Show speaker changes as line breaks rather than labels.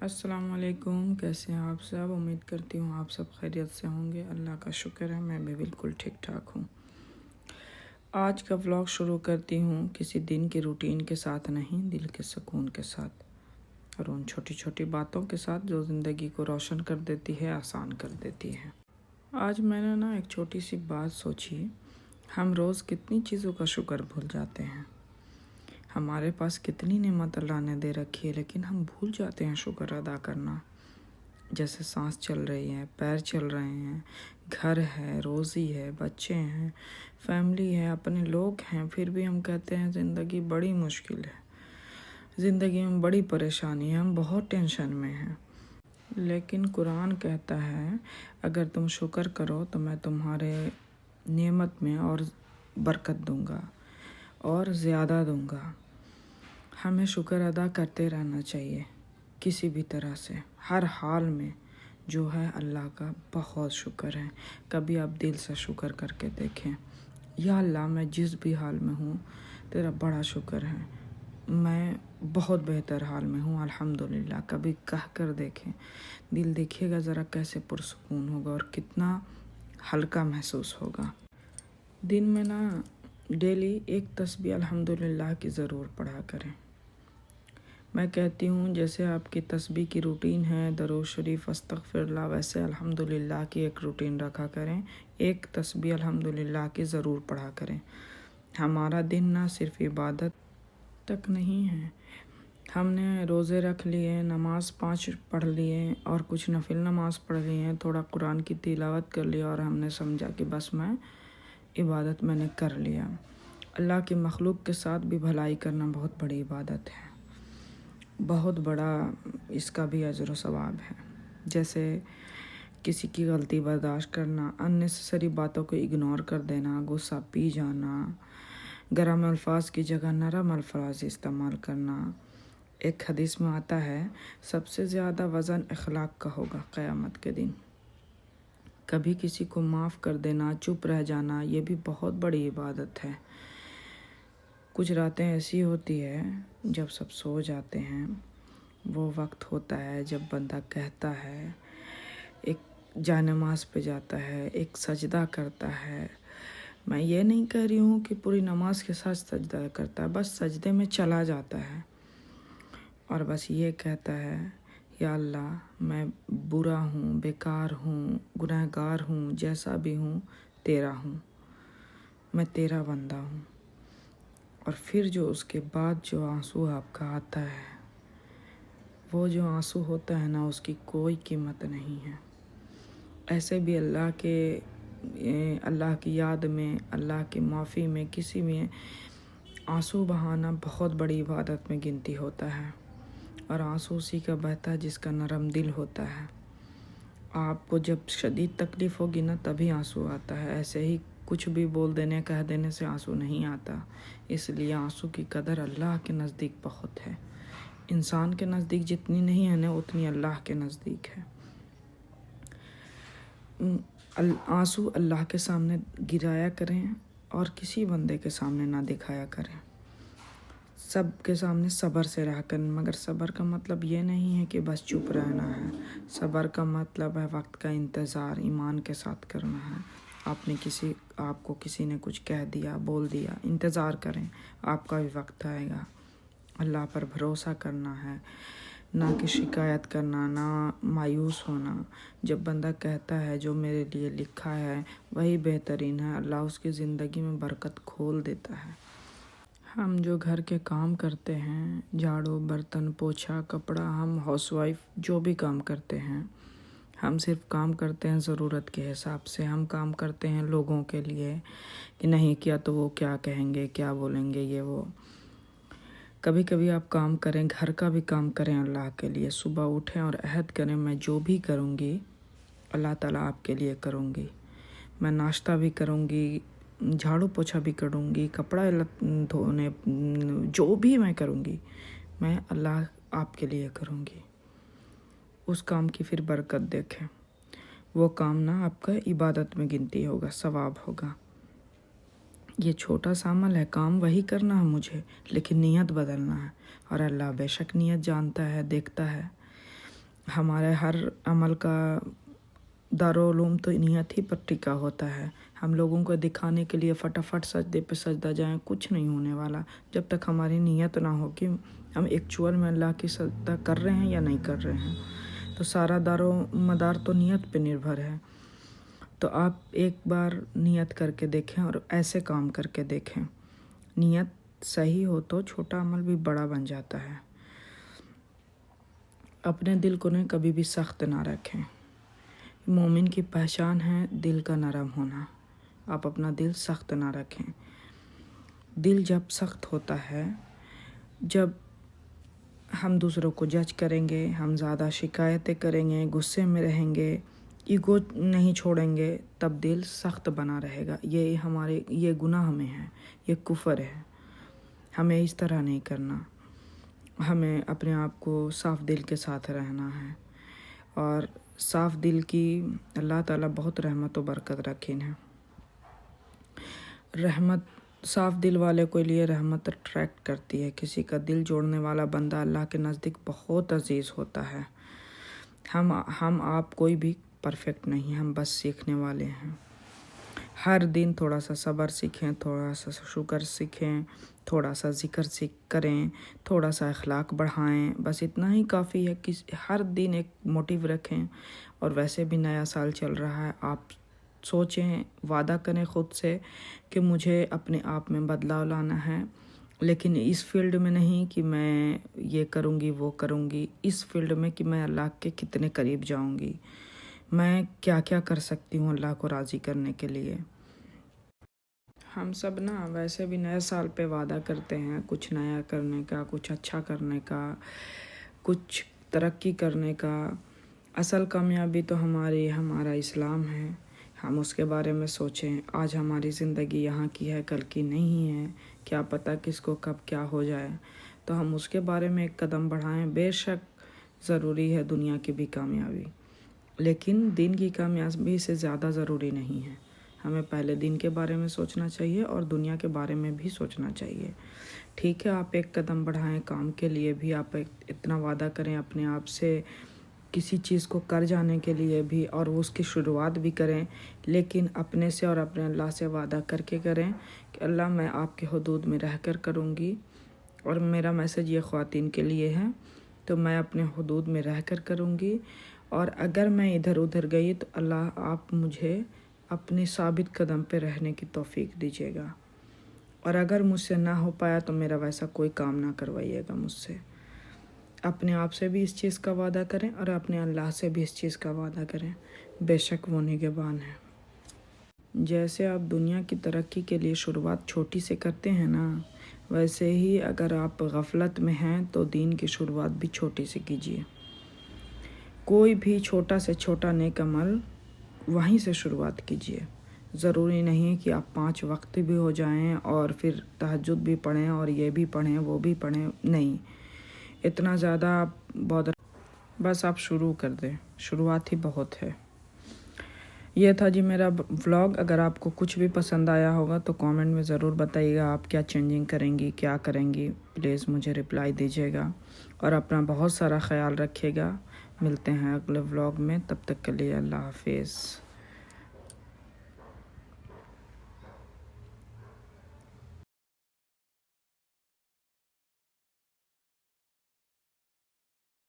السلام علیکم، کیسے ہیں آپ سب؟ امید کرتی ہوں آپ سب خیریت سے ہوں گے۔ اللہ کا شکر ہے میں بھی بالکل ٹھیک ٹھاک ہوں۔ آج کا ولاگ شروع کرتی ہوں کسی دن کی روٹین کے ساتھ نہیں، دل کے سکون کے ساتھ اور ان چھوٹی چھوٹی باتوں کے ساتھ جو زندگی کو روشن کر دیتی ہے، آسان کر دیتی ہے۔ آج میں نے ایک چھوٹی سی بات سوچی، ہم روز کتنی چیزوں کا شکر بھول جاتے ہیں۔ ہمارے پاس کتنی نعمت اللہ نے دے رکھی ہے، لیکن ہم بھول جاتے ہیں شکر ادا کرنا۔ جیسے سانس چل رہی ہے، پیر چل رہے ہیں، گھر ہے، روزی ہے، بچے ہیں، فیملی ہے، اپنے لوگ ہیں، پھر بھی ہم کہتے ہیں زندگی بڑی مشکل ہے، زندگی میں بڑی پریشانی ہے، ہم بہت ٹینشن میں ہیں۔ لیکن قرآن کہتا ہے اگر تم شکر کرو تو میں تمہارے نعمت میں اور برکت دوں گا اور زیادہ دوں گا۔ ہمیں شکر ادا کرتے رہنا چاہیے کسی بھی طرح سے، ہر حال میں جو ہے اللہ کا بہت شکر ہے۔ کبھی آپ دل سے شکر کر کے دیکھیں، یا اللہ میں جس بھی حال میں ہوں تیرا بڑا شکر ہے، میں بہت بہتر حال میں ہوں الحمدللہ۔ کبھی کہہ کر دیکھیں، دل دیکھیے گا ذرا کیسے پرسکون ہوگا اور کتنا ہلکا محسوس ہوگا۔ دن میں ڈیلی ایک تسبیح الحمدللہ کی ضرور پڑھا کریں۔ میں کہتی ہوں جیسے آپ کی تسبیح کی روٹین ہے درود شریف استغفر اللہ، ویسے الحمدللہ کی ایک روٹین رکھا کریں، ایک تسبیح الحمدللہ کی ضرور پڑھا کریں۔ ہمارا دن نہ صرف عبادت تک نہیں ہے، ہم نے روزے رکھ لیے، نماز 5 پڑھ لیے اور کچھ نفل نماز پڑھ لی ہیں، تھوڑا قرآن کی تلاوت کر لیا اور ہم نے سمجھا کہ بس عبادت میں نے کر لیا۔ اللہ کی مخلوق کے ساتھ بھی بھلائی کرنا بہت بڑی عبادت ہے، بہت بڑا اس کا بھی اجر و ثواب ہے۔ جیسے کسی کی غلطی برداشت کرنا، اننیسیسری باتوں کو اگنور کر دینا، غصہ پی جانا، گرم الفاظ کی جگہ نرم الفاظ استعمال کرنا۔ ایک حدیث میں آتا ہے سب سے زیادہ وزن اخلاق کا ہوگا قیامت کے دن۔ کبھی کسی کو معاف کر دینا، چپ رہ جانا، یہ بھی بہت بڑی عبادت ہے۔ کچھ راتیں ایسی ہوتی ہے جب سب سو جاتے ہیں، وہ وقت ہوتا ہے جب بندہ کہتا ہے، ایک جانماز پہ جاتا ہے، ایک سجدہ کرتا ہے۔ میں یہ نہیں کہہ رہی ہوں کہ پوری نماز کے ساتھ سجدہ کرتا ہے، بس سجدے میں چلا جاتا ہے اور بس یہ کہتا ہے یا اللہ میں برا ہوں، بیکار ہوں، گنہگار ہوں، جیسا بھی ہوں تیرا ہوں، میں تیرا بندہ ہوں۔ اور پھر جو اس کے بعد جو آنسو آپ کا آتا ہے، وہ جو آنسو ہوتا ہے نا، اس کی کوئی قیمت نہیں ہے۔ ایسے بھی اللہ کی یاد میں، اللہ کی معافی میں، کسی میں آنسو بہانا بہت بڑی عبادت میں گنتی ہوتا ہے، اور آنسو اسی کا بہتا ہے جس کا نرم دل ہوتا ہے۔ آپ کو جب شدید تکلیف ہوگی نا تبھی آنسو آتا ہے، ایسے ہی کچھ بھی بول دینے کہہ دینے سے آنسو نہیں آتا۔ اس لیے آنسو کی قدر اللہ کے نزدیک بہت ہے، انسان کے نزدیک جتنی نہیں ہے نا اتنی اللہ کے نزدیک ہے۔ آنسو اللہ کے سامنے گرایا کریں اور کسی بندے کے سامنے نہ دکھایا کریں، سب کے سامنے صبر سے رہا کریں۔ مگر صبر کا مطلب یہ نہیں ہے کہ بس چپ رہنا ہے، صبر کا مطلب ہے وقت کا انتظار ایمان کے ساتھ کرنا ہے۔ آپ کو کسی نے کچھ کہہ دیا، بول دیا، انتظار کریں، آپ کا بھی وقت آئے گا۔ اللہ پر بھروسہ کرنا ہے، نہ کہ شکایت کرنا، نہ مایوس ہونا۔ جب بندہ کہتا ہے جو میرے لیے لکھا ہے وہی بہترین ہے، اللہ اس کی زندگی میں برکت کھول دیتا ہے۔ ہم جو گھر کے کام کرتے ہیں، جھاڑو، برتن، پوچھا، کپڑا، ہم ہاؤس وائف جو بھی کام کرتے ہیں، ہم صرف کام کرتے ہیں ضرورت کے حساب سے، ہم کام کرتے ہیں لوگوں کے لیے کہ نہیں کیا تو وہ کیا کہیں گے، کیا بولیں گے، یہ وہ۔ کبھی کبھی آپ کام کریں، گھر کا بھی کام کریں اللہ کے لیے، صبح اٹھیں اور عہد کریں میں جو بھی کروں گی اللہ تعالیٰ آپ کے لیے کروں گی، میں ناشتہ بھی کروں گی، جھاڑو پوچھا بھی کروں گی، کپڑا دھونے، جو بھی میں کروں گی میں اللہ آپ کے لیے کروں گی۔ اس کام کی پھر برکت دیکھیں، وہ کام نہ آپ کا عبادت میں گنتی ہوگا، ثواب ہوگا۔ یہ چھوٹا سا عمل ہے، کام وہی کرنا ہے مجھے، لیکن نیت بدلنا ہے، اور اللہ بے شک نیت جانتا ہے، دیکھتا ہے۔ ہمارے ہر عمل کا دارالعلوم تو نیت ہی پر ٹکا ہوتا ہے. ہم لوگوں کو دکھانے کے لیے فٹافٹ سجدے پہ سجدہ جائیں، کچھ نہیں ہونے والا جب تک ہماری نیت نہ ہو کہ ہم ایکچوئل میں اللہ کی سجدہ کر رہے ہیں یا نہیں کر رہے ہیں. تو سارا دار و مدار تو نیت پہ نربھر ہے. تو آپ ایک بار نیت کر کے دیکھیں اور ایسے کام کر کے دیکھیں. نیت صحیح ہو تو چھوٹا عمل بھی بڑا بن جاتا ہے. اپنے دل کو کبھی بھی سخت نہ رکھیں. مومن کی پہچان ہے دل کا نرم ہونا. آپ اپنا دل سخت نہ رکھیں. دل جب سخت ہوتا ہے، جب ہم دوسروں کو جج کریں گے، ہم زیادہ شکایتیں کریں گے، غصے میں رہیں گے، ایگو نہیں چھوڑیں گے، تب دل سخت بنا رہے گا. یہ گناہ میں ہے، یہ کفر ہے. ہمیں اس طرح نہیں کرنا. ہمیں اپنے آپ کو صاف دل کے ساتھ رہنا ہے. اور صاف دل کی اللہ تعالیٰ بہت رحمت و برکت رکھیں ہے. صاف دل والے کے لیے رحمت اٹریکٹ کرتی ہے. کسی کا دل جوڑنے والا بندہ اللہ کے نزدیک بہت عزیز ہوتا ہے. ہم آپ کوئی بھی پرفیکٹ نہیں، ہم بس سیکھنے والے ہیں. ہر دن تھوڑا سا صبر سیکھیں، تھوڑا سا شکر سیکھیں، تھوڑا سا ذکر کریں، تھوڑا سا اخلاق بڑھائیں. بس اتنا ہی کافی ہے کہ ہر دن ایک موٹیو رکھیں. اور ویسے بھی نیا سال چل رہا ہے، آپ سوچیں، وعدہ کریں خود سے کہ مجھے اپنے آپ میں بدلاؤ لانا ہے. لیکن اس فیلڈ میں نہیں کہ میں یہ کروں گی وہ کروں گی. اس فیلڈ میں کہ میں اللہ کے کتنے قریب جاؤں گی، میں کیا کیا کر سکتی ہوں اللہ کو راضی کرنے کے لیے. ہم سب ویسے بھی نئے سال پہ وعدہ کرتے ہیں کچھ نیا کرنے کا، کچھ اچھا کرنے کا، کچھ ترقی کرنے کا. اصل کامیابی تو ہمارا اسلام ہے. ہم اس کے بارے میں سوچیں. آج ہماری زندگی یہاں کی ہے، کل کی نہیں ہے. کیا پتہ کس کو کب کیا ہو جائے. تو ہم اس کے بارے میں ایک قدم بڑھائیں. بے شک ضروری ہے دنیا کی بھی کامیابی، لیکن دین کی کامیابی سے زیادہ ضروری نہیں ہے. ہمیں پہلے دین کے بارے میں سوچنا چاہیے اور دنیا کے بارے میں بھی سوچنا چاہیے. ٹھیک ہے، آپ ایک قدم بڑھائیں. کام کے لیے بھی آپ اتنا وعدہ کریں اپنے آپ سے، کسی چیز کو کر جانے کے لیے بھی، اور اس کی شروعات بھی کریں. لیکن اپنے سے اور اپنے اللہ سے وعدہ کر کے کریں کہ اللہ میں آپ کے حدود میں رہ کر کروں گی. اور میرا میسج یہ خواتین کے لیے ہے، تو میں اپنے حدود میں رہ کر کروں گی. اور اگر میں ادھر ادھر گئی تو اللہ آپ مجھے اپنے ثابت قدم پہ رہنے کی توفیق دیجیے گا. اور اگر مجھ سے نہ ہو پایا تو میرا ویسا کوئی کام نہ کروائیے گا مجھ سے. اپنے آپ سے بھی اس چیز کا وعدہ کریں اور اپنے اللہ سے بھی اس چیز کا وعدہ کریں. بے شک وہ نگہبان ہے. جیسے آپ دنیا کی ترقی کے لیے شروعات چھوٹی سے کرتے ہیں ویسے ہی اگر آپ غفلت میں ہیں تو دین کی شروعات بھی چھوٹی سے کیجیے. کوئی بھی چھوٹا سے چھوٹا نیک عمل وہیں سے شروعات کیجیے. ضروری نہیں کہ آپ 5 وقت بھی ہو جائیں اور پھر تہجد بھی پڑھیں اور یہ بھی پڑھیں وہ بھی پڑھیں. نہیں، اتنا زیادہ آپ بس آپ شروع کر دیں. شروعات ہی بہت ہے. یہ تھا جی میرا ولاگ. اگر آپ کو کچھ بھی پسند آیا ہوگا تو کامنٹ میں ضرور بتائیے گا آپ کیا چینجنگ کریں گی، کیا کریں گی. پلیز مجھے رپلائی دیجیے گا اور اپنا بہت سارا خیال رکھیے گا. ملتے ہیں اگلے ولاگ میں. تب تک کے لیے اللہ حافظ.